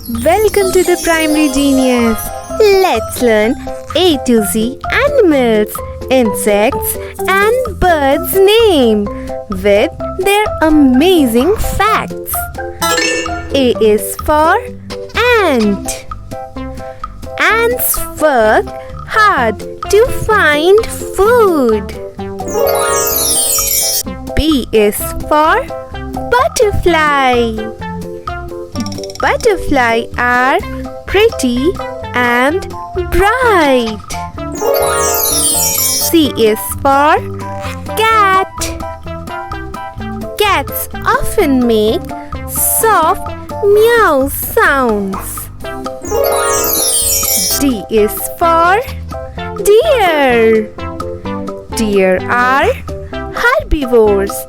Welcome to the Primary Genius. Let's learn A to Z animals, insects, and birds' name with their amazing facts. A is for ant. Ants work hard to find food. B is for butterfly. Butterfly are pretty and bright. C is for cat. Cats often make soft meow sounds. D is for deer. Deer are herbivores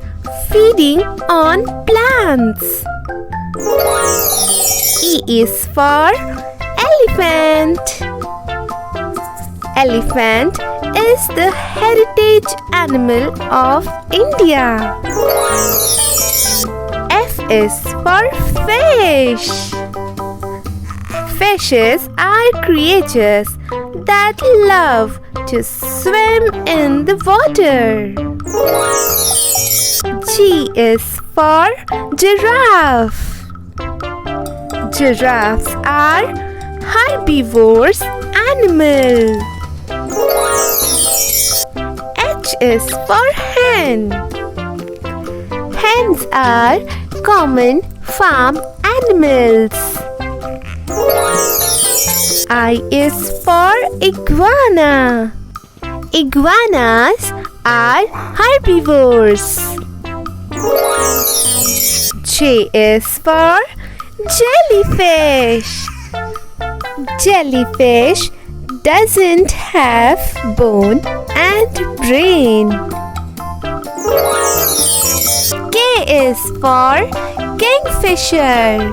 feeding on plants. E is for elephant. Elephant is the heritage animal of India. F is for fish. Fishes are creatures that love to swim in the water. G is for giraffe. Giraffes are herbivores animal. H is for hen. Hens are common farm animals. I is for iguana. Iguanas are herbivores. J is for jellyfish. Jellyfish doesn't have bone and brain. K is for kingfisher.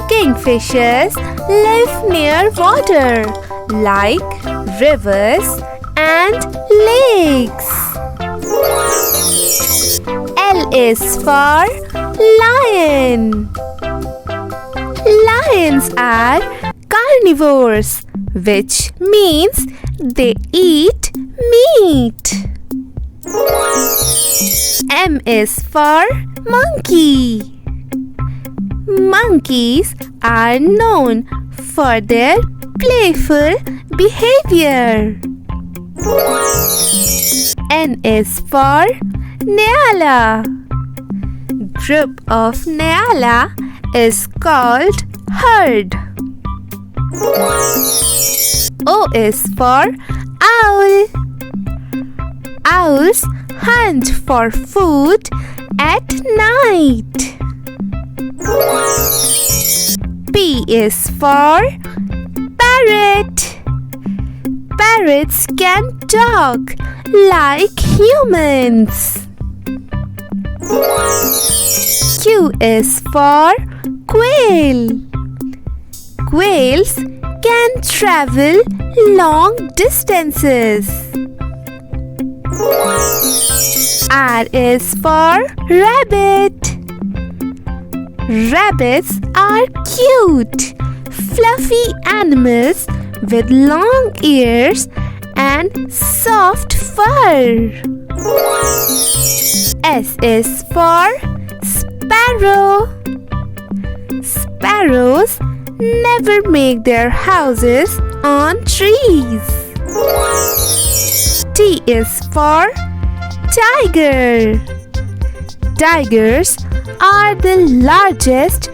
Kingfishers live near water like rivers and lakes. L is for lion. Lions are carnivores, which means they eat meat. M is for monkey. Monkeys are known for their playful behavior. N is for Nyala. Group of Nyala is called herd. O is for owl. Owls hunt for food at night. P is for parrot. Parrots can talk like humans. Q is for quail. Quails can travel long distances. R is for rabbit. Rabbits are cute, fluffy animals with long ears and soft fur. S is for sparrow. Sparrows never make their houses on trees. T is for tiger. Tigers are the largest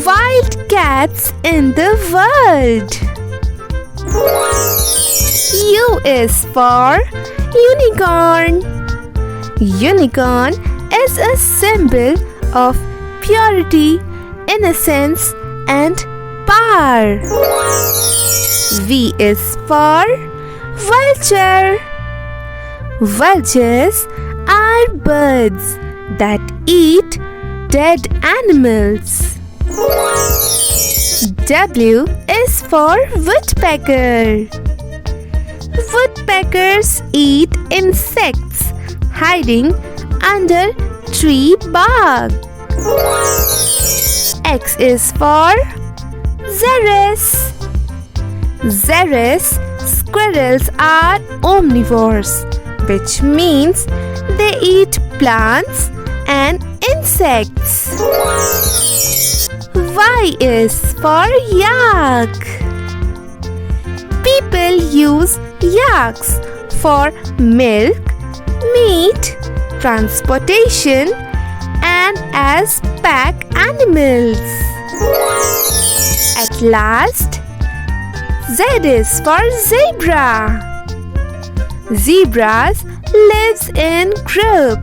wild cats in the world. U is for unicorn. Unicorn is a symbol of purity, innocence, and power. V is for vulture. Vultures are birds that eat dead animals. W is for woodpecker. Woodpeckers eat insects hiding under tree bark. X is for Xerus. Xerus, squirrels are omnivores, which means they eat plants and insects. Y is for yak. People use yaks for milk, meat, transportation, and as pack animals. At last, Z is for zebra. Zebras lives in group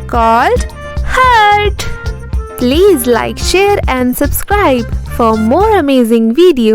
called herd. Please like, share and subscribe for more amazing videos.